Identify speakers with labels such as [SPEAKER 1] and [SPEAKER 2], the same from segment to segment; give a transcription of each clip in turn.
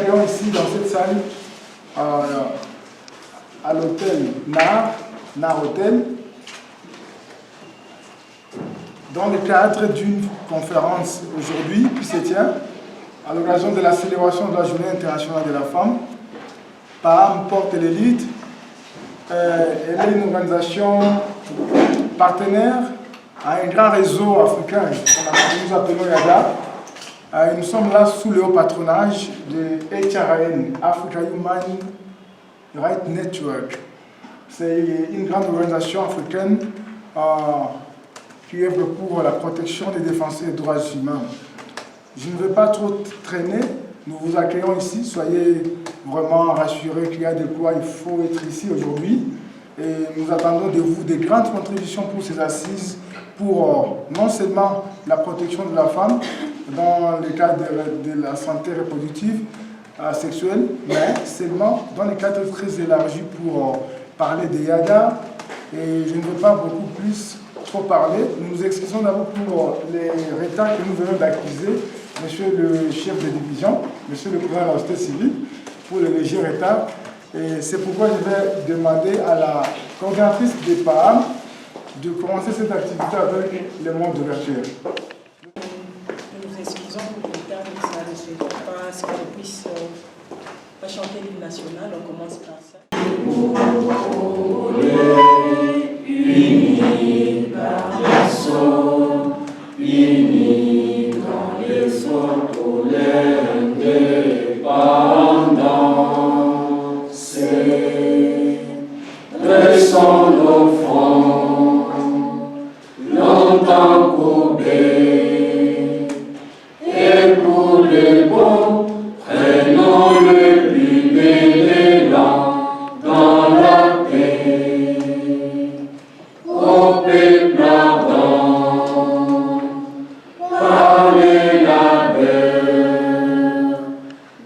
[SPEAKER 1] accueillons ici dans cette salle à l'hôtel Nar Hotel, dans le cadre d'une conférence aujourd'hui qui se tient à l'occasion de la célébration de la Journée internationale de la femme. PAM porte l'élite. Elle est une organisation partenaire à un grand réseau africain que nous appelons YADA. Nous sommes là sous le haut patronage de HRN, Africa Human Rights Network. C'est une grande organisation africaine qui œuvre pour la protection des défenseurs des droits humains. Je ne veux pas trop traîner, nous vous accueillons ici, soyez vraiment rassurés qu'il y a de quoi il faut être ici aujourd'hui. Et nous attendons de vous des grandes contributions pour ces assises, pour non seulement la protection de la femme, dans le cadre de la santé reproductive, sexuelle, mais seulement dans le cadre très élargi pour parler des YADA. Et je ne veux pas beaucoup plus trop parler. Nous nous excusons d'abord pour les retards que nous venons d'accuser, monsieur le chef de division, monsieur le président de la société civile, pour le léger retard. Et c'est pourquoi je vais demander à la coordinatrice des PAM de commencer cette activité avec le mot d'ouverture.
[SPEAKER 2] Nous nous excusons pour le retard, mais ça ne se fait pas à ce qu'on puisse pas chanter l'hymne national. On commence par ça.
[SPEAKER 3] Unis par les sons, unis dans l'effort pour l'indépendance. Dressons nos fronts, longtemps courbés, et pour le bon, prenons le plus bel élan dans la paix. Au peuple ardent, par le labeur,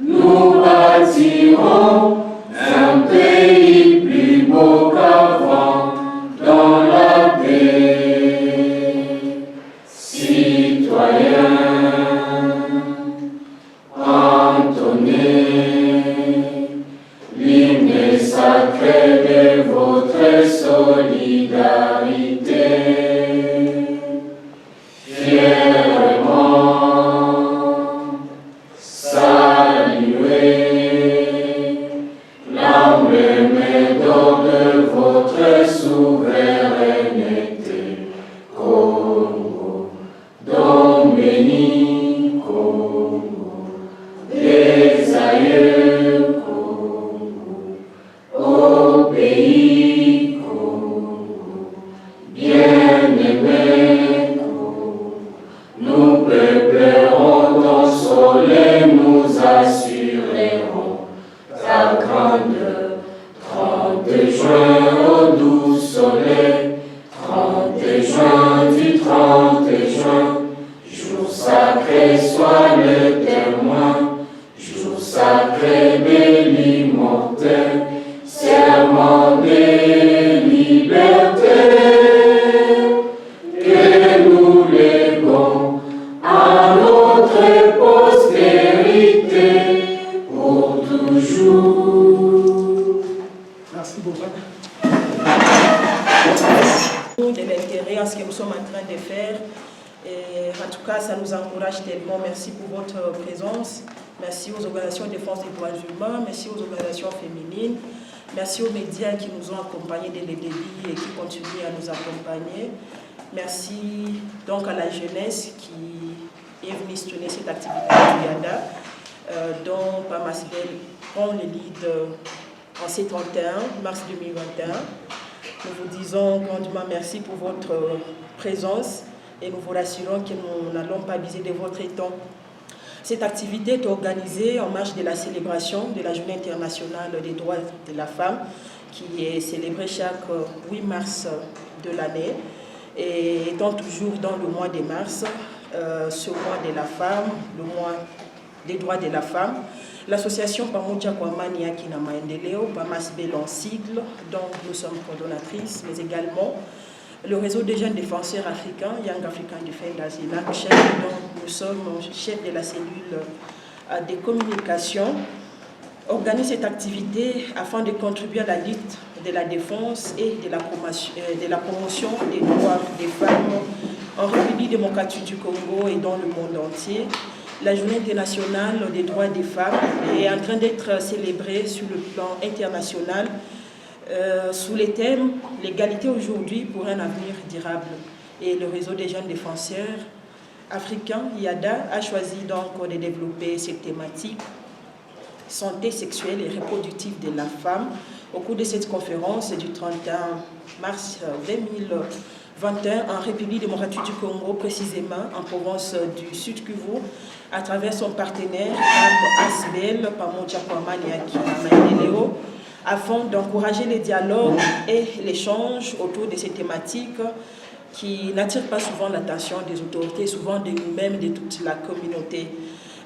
[SPEAKER 3] nous bâtirons un pays plus beau qu'avant dans la paix. Citoyens, entonnez l'hymne sacré de votre solidarité. Fièrement saluez l'âme et d'or de votre souveraineté. Congo, Dombéni, Congo, des aïeux, Congo, au pays, Congo, bien-aimé, Congo, nous peuplerons ton soleil, nous assurerons ta grandeur. 30 juin au doux soleil, 30 juin du 30 juin, jour sacré soit le témoin, jour sacré de l'immortel, serment de liberté, que nous léguons à notre postérité pour toujours.
[SPEAKER 1] Merci beaucoup.
[SPEAKER 2] De l'intérêt à ce que nous sommes en train de faire. Et en tout cas, ça nous encourage tellement. Merci pour votre présence. Merci aux organisations de défense des droits humains. Merci aux organisations féminines. Merci aux médias qui nous ont accompagnés dès le début et qui continuent à nous accompagner. Merci donc à la jeunesse qui est venue soutenir cette activité du YADA, dont Pamasbel prend le lead en C31, mars 2021. Nous vous disons grandement merci pour votre présence et nous vous rassurons que nous n'allons pas abuser de votre temps. Cette activité est organisée en marge de la célébration de la Journée internationale des droits de la femme qui est célébrée chaque 8 mars de l'année. Et étant toujours dans le mois de mars, ce mois de la femme, le mois des droits de la femme, l'association Pamoja Kwamani Yakina Maendeleo, Pamasbel en sigle, dont nous sommes coordonnatrices, mais également le réseau des jeunes défenseurs africains, Young African Defenders, dont nous sommes chefs de la cellule des communications organise cette activité afin de contribuer à la lutte de la défense et de la promotion des droits des femmes en République démocratique du Congo et dans le monde entier. La Journée internationale des droits des femmes est en train d'être célébrée sur le plan international sous les thèmes « L'égalité aujourd'hui pour un avenir durable ». Et le réseau des jeunes défenseurs africains, IADA, a choisi donc de développer cette thématique santé sexuelle et reproductive de la femme au cours de cette conférence du 31 mars 2021 en République démocratique du Congo, précisément en province du Sud Kivu, à travers son partenaire ASBL, Pamoja Kwamani Akina, afin d'encourager les dialogues et l'échange autour de ces thématiques qui n'attirent pas souvent l'attention des autorités, souvent de nous-mêmes, de toute la communauté.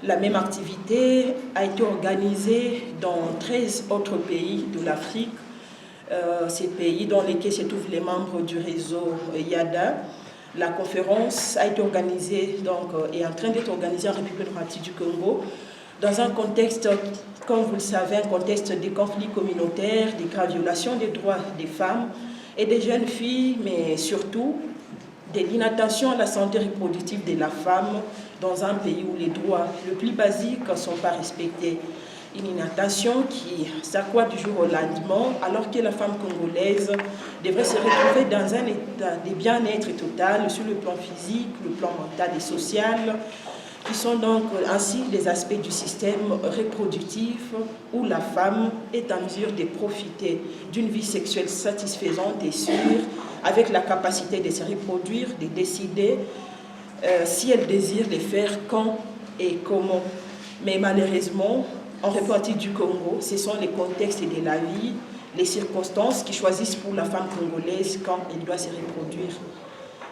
[SPEAKER 2] La même activité a été organisée dans 13 autres pays de l'Afrique, ces pays dans lesquels se trouvent les membres du réseau IADA. La conférence a été organisée, donc, est en train d'être organisée en République démocratique du Congo, dans un contexte, comme vous le savez, un contexte de conflits communautaires, de graves violations des droits des femmes et des jeunes filles, mais surtout de l'inattention à la santé reproductive de la femme dans un pays où les droits les plus basiques ne sont pas respectés. Une inattention qui s'accroît du jour au lendemain, alors que la femme congolaise devrait se retrouver dans un état de bien-être total sur le plan physique, le plan mental et social, qui sont donc ainsi des aspects du système reproductif où la femme est en mesure de profiter d'une vie sexuelle satisfaisante et sûre, avec la capacité de se reproduire, de décider si elle désire le faire quand et comment. Mais malheureusement, en République du Congo, ce sont les contextes de la vie, les circonstances qui choisissent pour la femme congolaise quand elle doit se reproduire.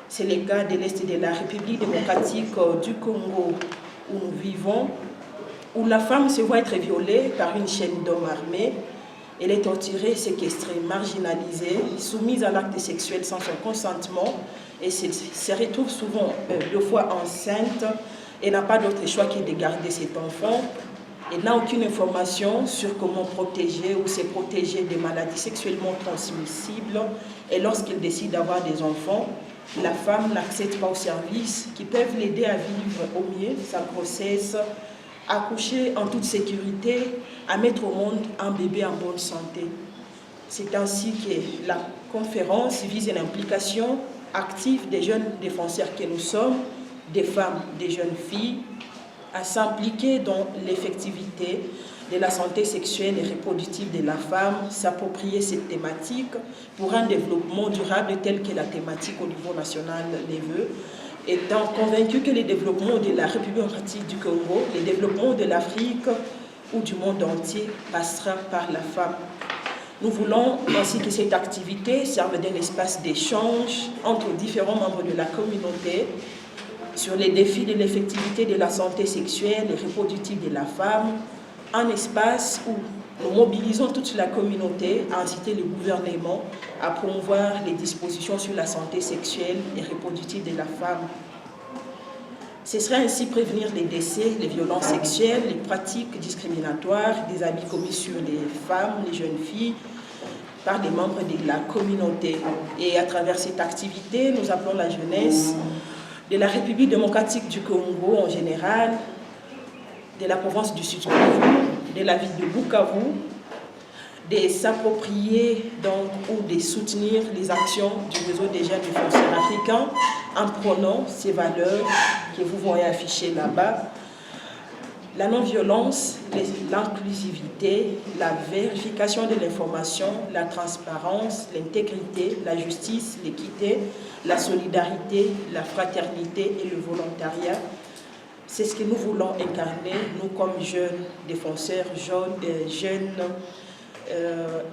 [SPEAKER 2] C'est le cas de l'Est de la République démocratique du Congo où nous vivons, où la femme se voit être violée par une chaîne d'hommes armés. Elle est torturée, séquestrée, marginalisée, soumise à l'acte sexuel sans son consentement et se retrouve souvent 2 fois enceinte et n'a pas d'autre choix que de garder cet enfant. Elle n'a aucune information sur comment protéger ou se protéger des maladies sexuellement transmissibles. Et lorsqu'elle décide d'avoir des enfants, la femme n'accède pas aux services qui peuvent l'aider à vivre au mieux sa grossesse, à accoucher en toute sécurité, à mettre au monde un bébé en bonne santé. C'est ainsi que la conférence vise l'implication active des jeunes défenseurs que nous sommes, des femmes, des jeunes filles, à s'impliquer dans l'effectivité de la santé sexuelle et reproductive de la femme, s'approprier cette thématique pour un développement durable tel que la thématique au niveau national les veut, étant convaincu que le développement de la République démocratique du Congo, le développement de l'Afrique ou du monde entier passera par la femme. Nous voulons ainsi que cette activité serve d'un espace d'échange entre différents membres de la communauté sur les défis de l'effectivité de la santé sexuelle et reproductive de la femme, un espace où nous mobilisons toute la communauté à inciter le gouvernement à promouvoir les dispositions sur la santé sexuelle et reproductive de la femme. Ce serait ainsi prévenir les décès, les violences sexuelles, les pratiques discriminatoires, des abus commis sur les femmes, les jeunes filles, par des membres de la communauté. Et à travers cette activité, nous appelons la jeunesse de la République démocratique du Congo en général, de la province du Sud Kivu, de la ville de Bukavu, de s'approprier donc ou de soutenir les actions du réseau des jeunes défenseurs africains en prônant ces valeurs que vous voyez affichées là-bas. La non-violence, l'inclusivité, la vérification de l'information, la transparence, l'intégrité, la justice, l'équité, la solidarité, la fraternité et le volontariat. C'est ce que nous voulons incarner, nous comme jeunes défenseurs, jeunes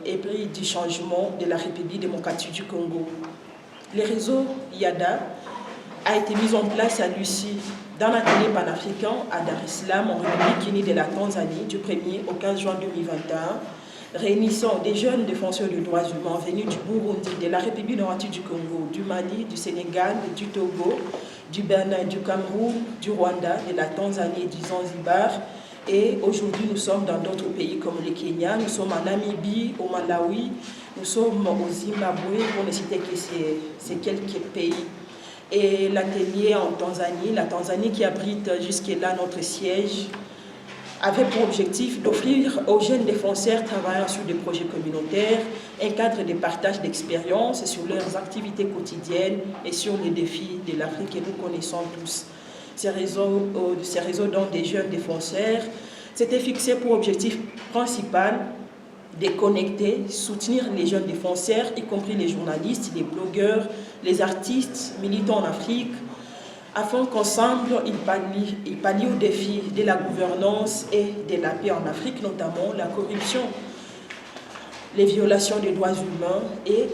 [SPEAKER 2] épris du changement de la République démocratique du Congo. Le réseau IADA a été mis en place à Lucie, dans l'atelier panafricain à Dar es Salaam, en République unie de la Tanzanie, du 1er au 15 juin 2021, réunissant des jeunes défenseurs des droits humains venus du Burundi, de la République démocratique du Congo, du Mali, du Sénégal, du Togo, du Bénin, du Cameroun, du Rwanda, de la Tanzanie et du Zanzibar, Et aujourd'hui, nous sommes dans d'autres pays comme le Kenya, nous sommes en Namibie, au Malawi, nous sommes au Zimbabwe, pour ne citer que ces quelques pays. Et l'atelier en Tanzanie, la Tanzanie qui abrite jusque-là notre siège, avait pour objectif d'offrir aux jeunes défenseurs travaillant sur des projets communautaires un cadre de partage d'expériences sur leurs activités quotidiennes et sur les défis de l'Afrique que nous connaissons tous. Ces réseaux dont des jeunes défenseurs s'étaient fixés pour objectif principal de connecter, soutenir les jeunes défenseurs, y compris les journalistes, les blogueurs, les artistes militants en Afrique, afin qu'ensemble, ils pallient aux défis de la gouvernance et de la paix en Afrique, notamment la corruption, les violations des droits humains et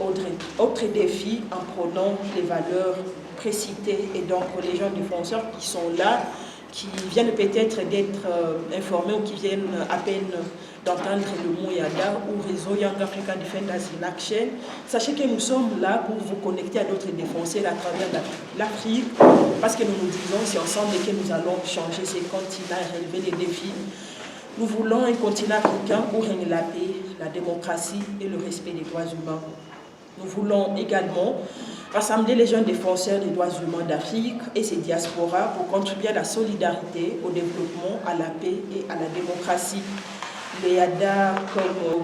[SPEAKER 2] autres défis en prônant les valeurs précitées. Et donc, les jeunes défenseurs qui sont là, qui viennent peut-être d'être informés ou qui viennent à peine d'entendre le mot YADA ou réseau Young African Defenders in Action. Sachez que nous sommes là pour vous connecter à d'autres défenseurs à travers l'Afrique, parce que nous nous disons, c'est ensemble que nous allons changer ces continents et relever les défis. Nous voulons un continent africain où règne la paix, la démocratie et le respect des droits humains. Nous voulons également rassembler les jeunes défenseurs des droits humains d'Afrique et ses diasporas pour contribuer à la solidarité, au développement, à la paix et à la démocratie. Les YADA comme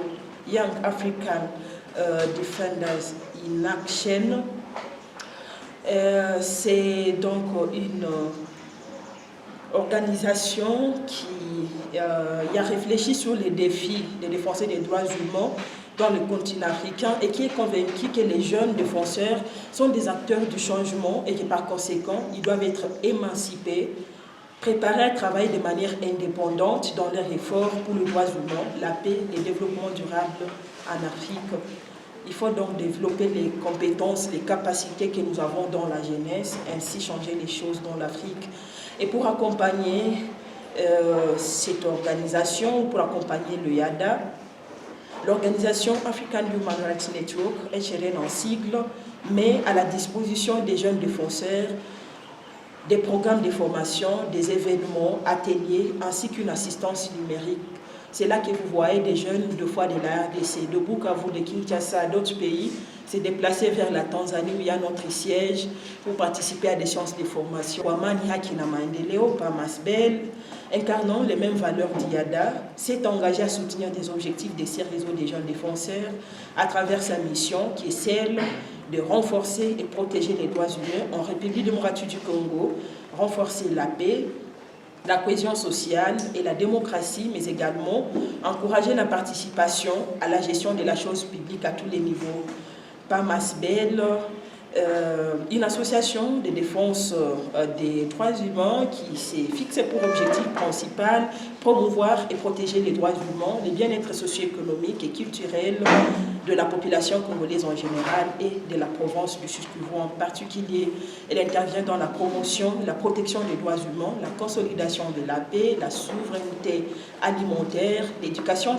[SPEAKER 2] Young African Defenders in Action, c'est donc une organisation qui a réfléchi sur les défis des défenseurs des droits humains dans le continent africain et qui est convaincu que les jeunes défenseurs sont des acteurs du changement et que par conséquent, ils doivent être émancipés, préparés à travailler de manière indépendante dans leurs efforts pour les droits humains, la paix et le développement durable en Afrique. Il faut donc développer les compétences, les capacités que nous avons dans la jeunesse, ainsi changer les choses dans l'Afrique. Et pour accompagner cette organisation, pour accompagner le YADA, l'organisation African Human Rights Network, HRN en sigle, met à la disposition des jeunes défenseurs des programmes de formation, des événements, ateliers, ainsi qu'une assistance numérique. C'est là que vous voyez des jeunes, deux fois de la RDC, de Bukavu, de Kinshasa, d'autres pays, se déplacer vers la Tanzanie où il y a notre siège pour participer à des séances de formation. Wamani Hakina Maendeleo, Pamasbel, incarnant les mêmes valeurs d'IADA, s'est engagé à soutenir des objectifs de ces réseaux des jeunes défenseurs à travers sa mission qui est celle de renforcer et protéger les droits humains en République démocratique du Congo, renforcer la paix, la cohésion sociale et la démocratie, mais également encourager la participation à la gestion de la chose publique à tous les niveaux. Pamasbel, une association de défense des droits humains qui s'est fixée pour objectif principal promouvoir et protéger les droits humains, le bien-être socio-économique et culturel de la population congolaise en général et de la province du Sud-Kivu en particulier. Elle intervient dans la promotion, la protection des droits humains, la consolidation de la paix, la souveraineté alimentaire, l'éducation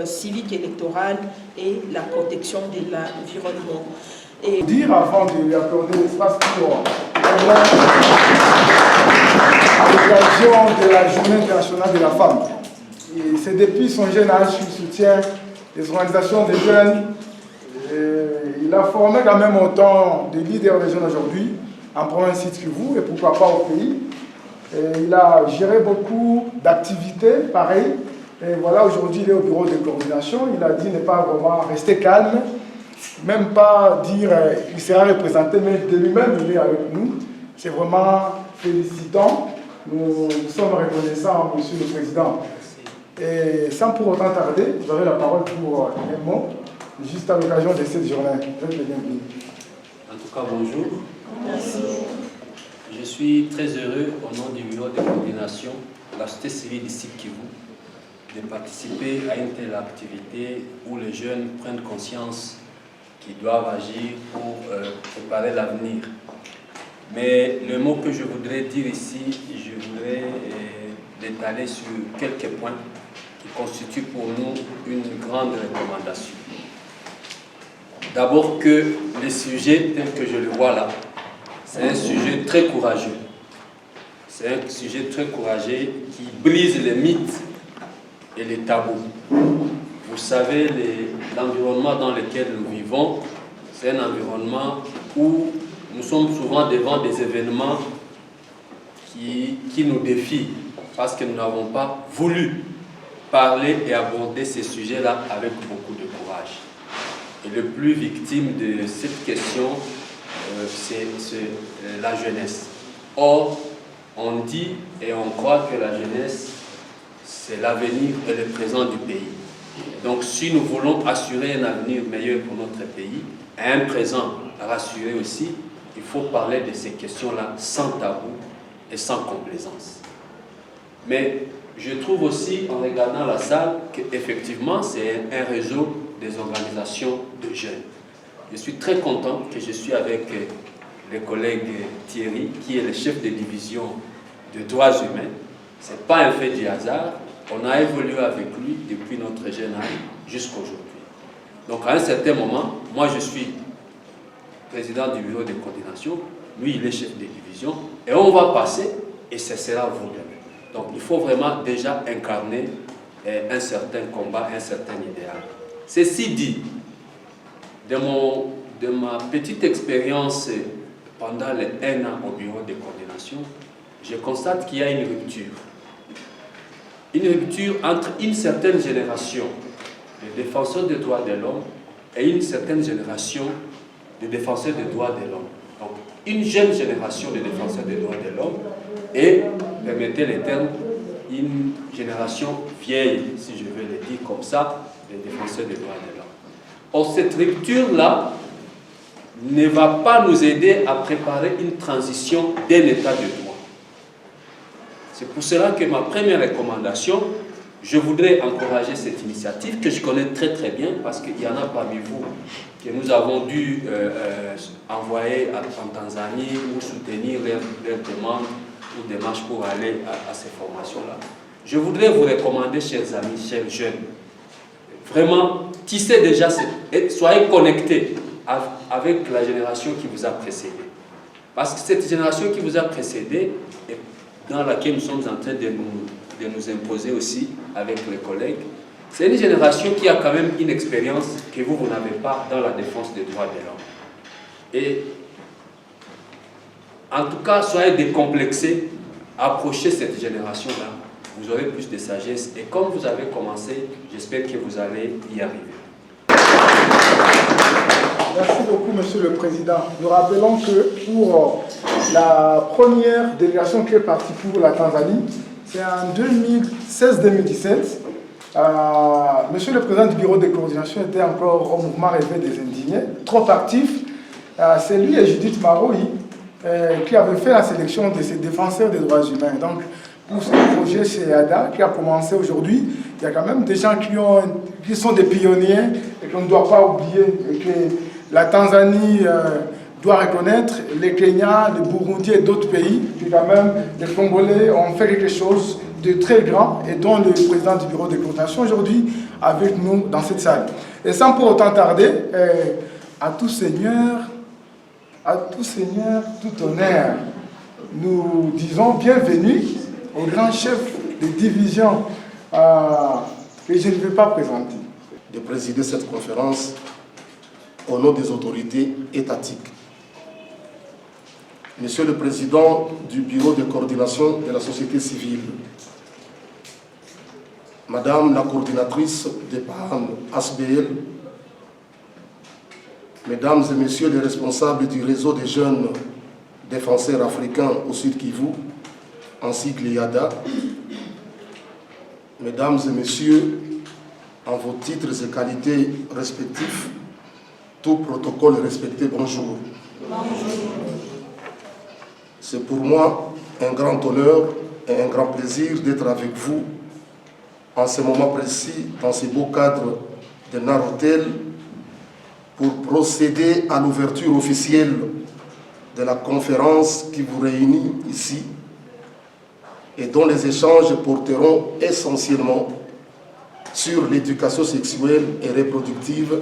[SPEAKER 2] civique électorale et la protection de l'environnement.
[SPEAKER 1] Et dire avant de lui accorder l'espace pour à l'occasion de la Journée internationale de la femme. C'est depuis son jeune âge qu'il soutient les organisations des jeunes. Il a formé quand même autant de leaders des jeunes aujourd'hui, en province Sud-Kivu et pourquoi pas au pays. Et il a géré beaucoup d'activités pareilles. Et voilà, aujourd'hui il est au bureau de coordination. Il a dit ne pas vraiment rester calme, même pas dire qu'il sera représenté, mais de lui-même il est avec nous. C'est vraiment félicitant. Nous sommes reconnaissants, Monsieur le Président. Et sans pour autant tarder, vous avez la parole pour un mot, juste à l'occasion de cette journée. Vous êtes les bienvenus.
[SPEAKER 4] En tout cas, bonjour.
[SPEAKER 2] Merci.
[SPEAKER 4] Je suis très heureux, au nom du bureau de coordination de la société civile du Sud-Kivu, de participer à une telle activité où les jeunes prennent conscience qu'ils doivent agir pour préparer l'avenir. Mais le mot que je voudrais dire ici, je voudrais l'étaler sur quelques points qui constituent pour nous une grande recommandation. D'abord que le sujet tel que je le vois là, c'est un sujet très courageux. C'est un sujet très courageux qui brise les mythes et les tabous. Vous savez, l'environnement dans lequel nous vivons, c'est un environnement où nous sommes souvent devant des événements qui nous défient parce que nous n'avons pas voulu parler et aborder ces sujets-là avec beaucoup de courage. Et le plus victime de cette question, c'est la jeunesse. Or, on dit et on croit que la jeunesse, c'est l'avenir et le présent du pays. Donc, si nous voulons assurer un avenir meilleur pour notre pays, et un présent rassuré aussi, il faut parler de ces questions-là sans tabou et sans complaisance. Mais je trouve aussi, en regardant la salle, qu'effectivement, c'est un réseau des organisations de jeunes. Je suis très content que je suis avec le collègue Thierry, qui est le chef de division de droits humains. Ce n'est pas un fait du hasard. On a évolué avec lui depuis notre jeune âge jusqu'à aujourd'hui. Donc à un certain moment, moi je suis président du bureau de coordination, lui il est chef de division, et on va passer et ce sera vous demain. Donc il faut vraiment déjà incarner un certain combat, un certain idéal. Ceci dit, de ma petite expérience pendant les 1 an au bureau de coordination, je constate qu'il y a une rupture. Une rupture entre une certaine génération de défenseurs des droits de l'homme et une certaine génération de défenseurs des droits de l'homme. Donc, une jeune génération de défenseurs des droits de l'homme et, permettez les termes, une génération vieille, si je veux le dire comme ça, de défenseurs des droits de l'homme. Or, cette rupture-là ne va pas nous aider à préparer une transition d'un état de droit. C'est pour cela que ma première recommandation, je voudrais encourager cette initiative que je connais très très bien parce qu'il y en a parmi vous que nous avons dû envoyer en Tanzanie ou soutenir leurs demandes ou démarches pour aller à ces formations-là. Je voudrais vous recommander, chers amis, chers jeunes, vraiment, tissez déjà, soyez connectés avec la génération qui vous a précédé. Parce que cette génération qui vous a précédé, dans laquelle nous sommes en train de nous imposer aussi avec les collègues, c'est une génération qui a quand même une expérience que vous n'avez pas dans la défense des droits de l'homme. Et en tout cas, soyez décomplexés, approchez cette génération-là, vous aurez plus de sagesse et comme vous avez commencé, j'espère que vous allez y arriver.
[SPEAKER 1] Merci beaucoup, Monsieur le Président. Nous rappelons que pour la première délégation qui est partie pour la Tanzanie, c'est en 2016-2017. Monsieur le Président du Bureau de coordination était encore au mouvement Réveil des Indignés, trop actif. C'est lui et Judith Maroui qui avaient fait la sélection de ces défenseurs des droits humains. Donc, pour ce projet chez ADA qui a commencé aujourd'hui, il y a quand même des gens qui sont des pionniers et qu'on ne doit pas oublier et que la Tanzanie doit reconnaître, les Kenyans, les Burundis et d'autres pays, que quand même les Congolais ont fait quelque chose de très grand et dont le président du bureau de coordination aujourd'hui avec nous dans cette salle. Et sans pour autant tarder, à tout seigneur, tout honneur, nous disons bienvenue au grand chef de division que je ne vais pas présenter.
[SPEAKER 5] De présider cette conférence au nom des autorités étatiques. Monsieur le Président du Bureau de coordination de la société civile, Madame la coordinatrice de PAN ASBL, Mesdames et Messieurs les responsables du réseau des jeunes défenseurs africains au Sud Kivu, ainsi que l'IADA, Mesdames et Messieurs, en vos titres et qualités respectifs, tout protocole respecté, bonjour. C'est pour moi un grand honneur et un grand plaisir d'être avec vous en ce moment précis, dans ce beau cadre de Narotel, pour procéder à l'ouverture officielle de la conférence qui vous réunit ici et dont les échanges porteront essentiellement sur l'éducation sexuelle et reproductive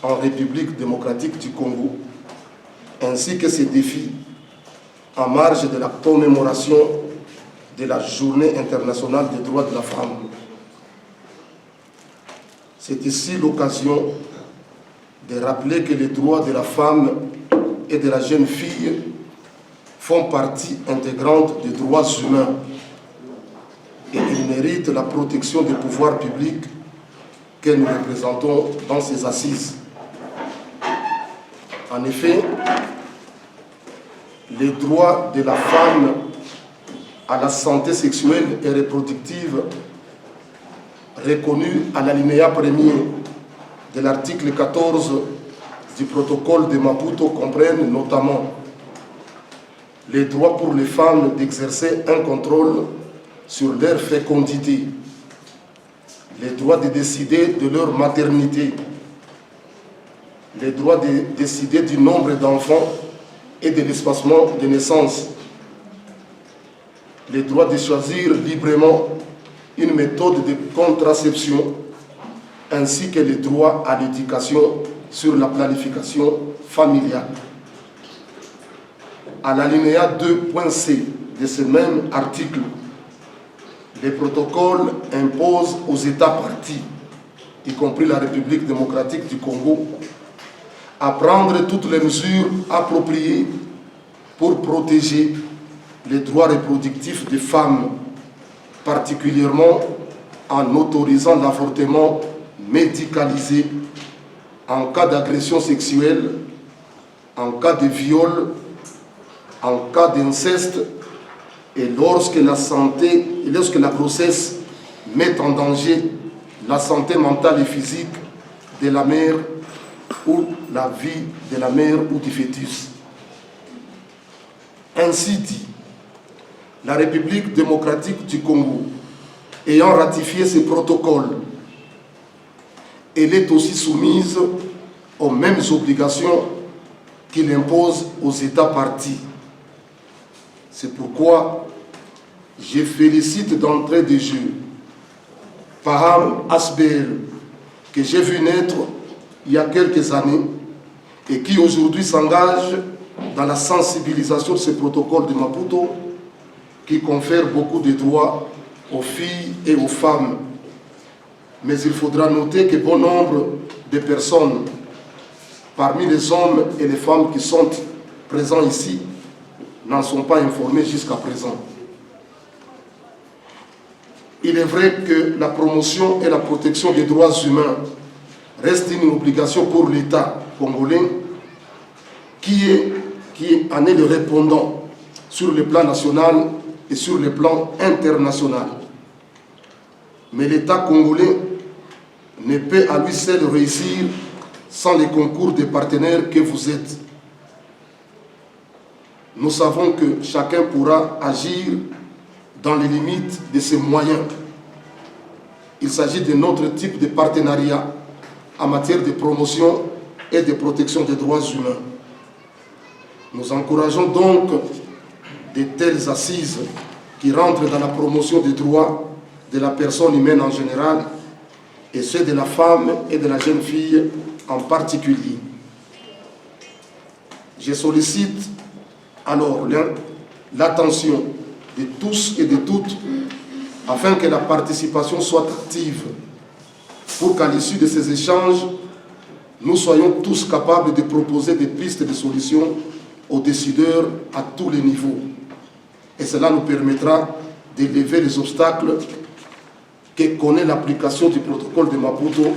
[SPEAKER 5] en République démocratique du Congo, ainsi que ses défis en marge de la commémoration de la Journée internationale des droits de la femme. C'est ici l'occasion de rappeler que les droits de la femme et de la jeune fille font partie intégrante des droits humains et ils méritent la protection des pouvoirs publics que nous représentons dans ces assises. En effet, les droits de la femme à la santé sexuelle et reproductive reconnus à l'alinéa 1er de l'article 14 du protocole de Maputo comprennent notamment les droits pour les femmes d'exercer un contrôle sur leur fécondité, les droits de décider de leur maternité, les droits de décider du nombre d'enfants et de l'espacement de naissance, les droits de choisir librement une méthode de contraception, ainsi que les droits à l'éducation sur la planification familiale. À l'alinéa 2.c de ce même article, les protocoles imposent aux États parties, y compris la République démocratique du Congo, à prendre toutes les mesures appropriées pour protéger les droits reproductifs des femmes, particulièrement en autorisant l'avortement médicalisé en cas d'agression sexuelle, en cas de viol, en cas d'inceste et lorsque la grossesse met en danger la santé mentale et physique de la mère ou la vie de la mère ou du fœtus. Ainsi dit, la République démocratique du Congo, ayant ratifié ces protocoles, elle est aussi soumise aux mêmes obligations qu'il impose aux États parties. C'est pourquoi je félicite d'entrée de jeu Paham Asbel, que j'ai vu naître il y a quelques années et qui aujourd'hui s'engage dans la sensibilisation de ce protocole de Maputo qui confère beaucoup de droits aux filles et aux femmes. Mais il faudra noter que bon nombre de personnes, parmi les hommes et les femmes qui sont présents ici, n'en sont pas informés jusqu'à présent. Il est vrai que la promotion et la protection des droits humains restent une obligation pour l'État congolais qui en est le répondant sur le plan national et sur le plan international. Mais l'État congolais ne peut à lui seul réussir sans les concours des partenaires que vous êtes. Nous savons que chacun pourra agir dans les limites de ses moyens. Il s'agit de notre type de partenariat en matière de promotion et de protection des droits humains. Nous encourageons donc de telles assises qui rentrent dans la promotion des droits de la personne humaine en général et ceux de la femme et de la jeune fille en particulier. Je sollicite alors l'attention de tous et de toutes afin que la participation soit active pour qu'à l'issue de ces échanges, nous soyons tous capables de proposer des pistes de solutions aux décideurs à tous les niveaux. Et cela nous permettra d'élever les obstacles que connaît l'application du protocole de Maputo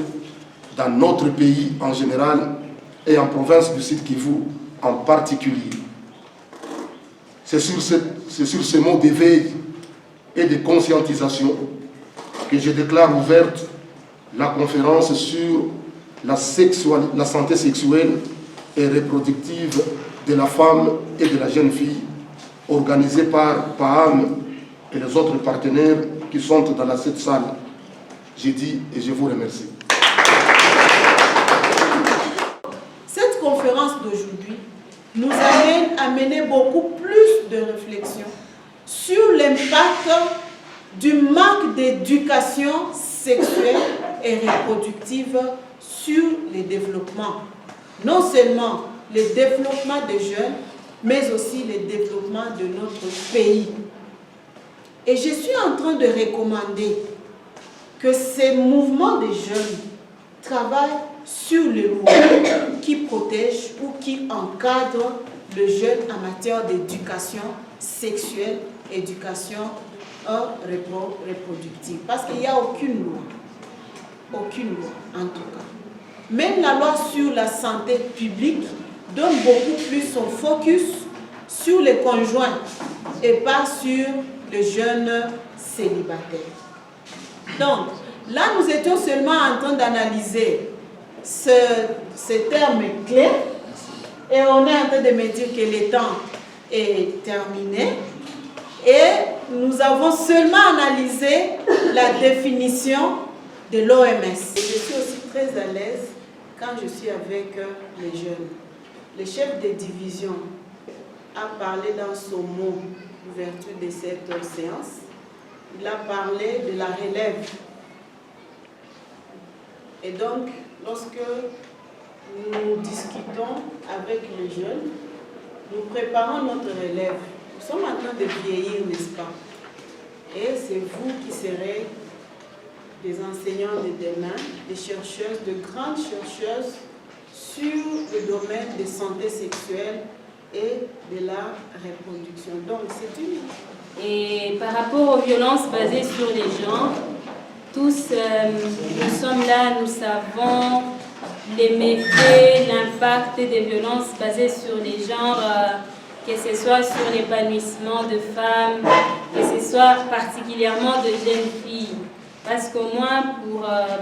[SPEAKER 5] dans notre pays en général et en province du Sud Kivu en particulier. C'est sur ce mot d'éveil et de conscientisation que je déclare ouverte la conférence sur la santé sexuelle et reproductive de la femme et de la jeune fille, organisée par PAAM et les autres partenaires qui sont dans cette salle. J'ai dit et je vous remercie.
[SPEAKER 6] Cette conférence d'aujourd'hui nous amène à mener beaucoup plus de réflexion sur l'impact du manque d'éducation sexuelle et reproductive sur les développements. Non seulement le développement des jeunes, mais aussi le développement de notre pays. Et je suis en train de recommander que ces mouvements des jeunes travaillent sur les lois qui protègent ou qui encadrent le jeune en matière d'éducation sexuelle, éducation reproductive. Parce qu'il n'y a aucune loi en tout cas. Même la loi sur la santé publique donne beaucoup plus son focus sur les conjoints et pas sur les jeunes célibataires. Donc, là, nous étions seulement en train d'analyser ce terme clé et on est en train de me dire que le temps est terminé et nous avons seulement analysé la définition de l'OMS. Je suis aussi très à l'aise quand je suis avec les jeunes. Le chef de division a parlé dans son mot d'ouverture de cette séance. Il a parlé de la relève. Et donc, lorsque nous discutons avec les jeunes, nous préparons notre relève. Nous sommes en train de vieillir, n'est-ce pas? Et c'est vous qui serez des enseignants de demain, des chercheuses, de grandes chercheuses sur le domaine de santé sexuelle et de la reproduction. Donc, c'est une...
[SPEAKER 7] Et par rapport aux violences basées sur les genres, tous nous sommes là, nous savons les méfaits, l'impact des violences basées sur les genres, que ce soit sur l'épanouissement de femmes, que ce soit particulièrement de jeunes filles. Parce qu'au moins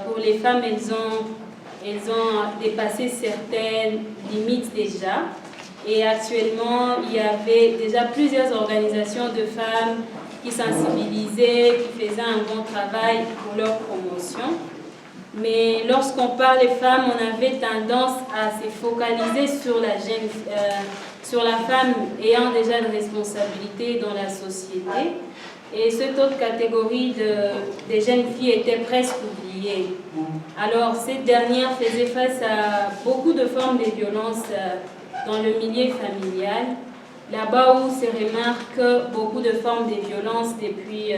[SPEAKER 7] pour les femmes, elles ont dépassé certaines limites déjà. Et actuellement, il y avait déjà plusieurs organisations de femmes qui sensibilisaient, qui faisaient un bon travail pour leur promotion. Mais lorsqu'on parle des femmes, on avait tendance à se focaliser sur la femme ayant déjà une responsabilité dans la société. Et cette autre catégorie des jeunes filles était presque oubliée. Alors, cette dernière faisait face à beaucoup de formes de violences dans le milieu familial, là-bas où se remarque beaucoup de formes de violences depuis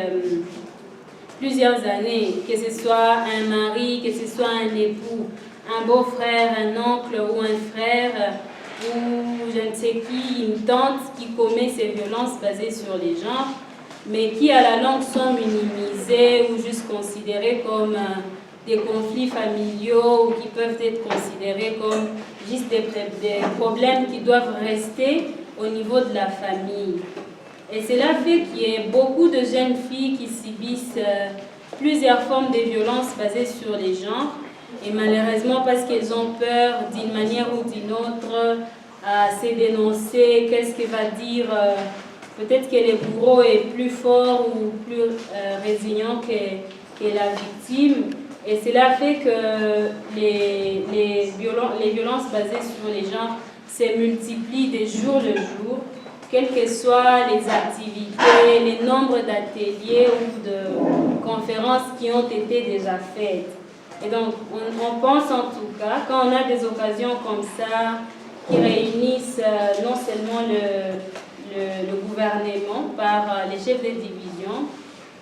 [SPEAKER 7] plusieurs années, que ce soit un mari, que ce soit un époux, un beau-frère, un oncle ou un frère, ou je ne sais qui, une tante qui commet ces violences basées sur les genres, mais qui à la longue sont minimisées ou juste considérées comme des conflits familiaux ou qui peuvent être considérés comme juste des problèmes qui doivent rester au niveau de la famille. Et cela fait qu'il y a beaucoup de jeunes filles qui subissent plusieurs formes de violences basées sur les genres. Et malheureusement, parce qu'elles ont peur d'une manière ou d'une autre à se dénoncer, qu'est-ce que va dire, peut-être que le bourreau est plus fort ou plus résilient que la victime. Et cela fait que les violences basées sur les genres se multiplient de jour en jour, quelles que soient les activités, les nombres d'ateliers ou de conférences qui ont été déjà faites. Et donc, on pense en tout cas, quand on a des occasions comme ça, qui réunissent non seulement le gouvernement par les chefs de division,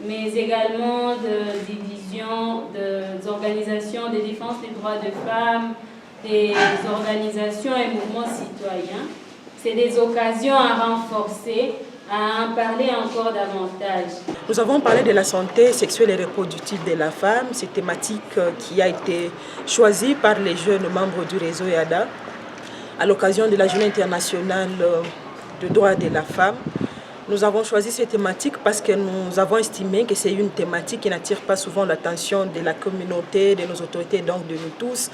[SPEAKER 7] mais également de divisions, des organisations de défense des droits de femmes, des organisations et mouvements citoyens. C'est des occasions à renforcer, à en parler encore davantage.
[SPEAKER 2] Nous avons parlé de la santé sexuelle et reproductive de la femme, cette thématique qui a été choisie par les jeunes membres du réseau EADA à l'occasion de la Journée internationale des droits de la femme. Nous avons choisi cette thématique parce que nous avons estimé que c'est une thématique qui n'attire pas souvent l'attention de la communauté, de nos autorités, donc de nous tous.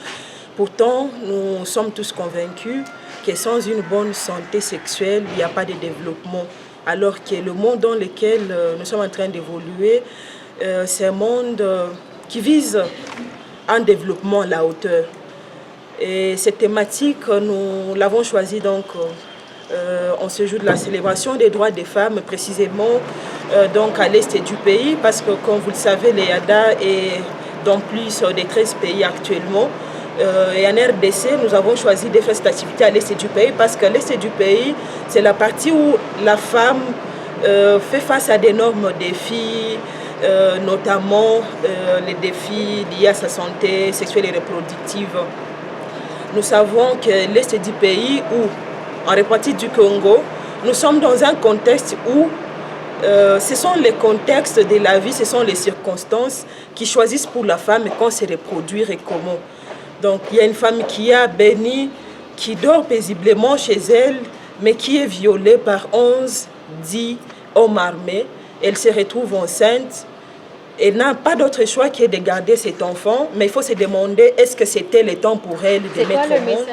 [SPEAKER 2] Pourtant, nous sommes tous convaincus que sans une bonne santé sexuelle, il n'y a pas de développement. Alors que le monde dans lequel nous sommes en train d'évoluer, c'est un monde qui vise un développement à la hauteur. Et cette thématique, nous l'avons choisie donc en ce jour de la célébration des droits des femmes, précisément donc à l'est du pays, parce que comme vous le savez, l'EADA est dans plus de 13 pays actuellement. Et en RDC, nous avons choisi de faire cette activité à l'est du pays parce que l'est du pays, c'est la partie où la femme fait face à d'énormes défis, notamment les défis liés à sa santé sexuelle et reproductive. Nous savons que l'Est du pays, ou en répartie du Congo, nous sommes dans un contexte où ce sont les contextes de la vie, ce sont les circonstances qui choisissent pour la femme quand se reproduire et comment. Donc il y a une femme qui a béni, qui dort paisiblement chez elle, mais qui est violée par 10 hommes armés. Elle se retrouve enceinte. Elle n'a pas d'autre choix que de garder cet enfant, mais il faut se demander est-ce que c'était le temps pour elle de mettre au monde.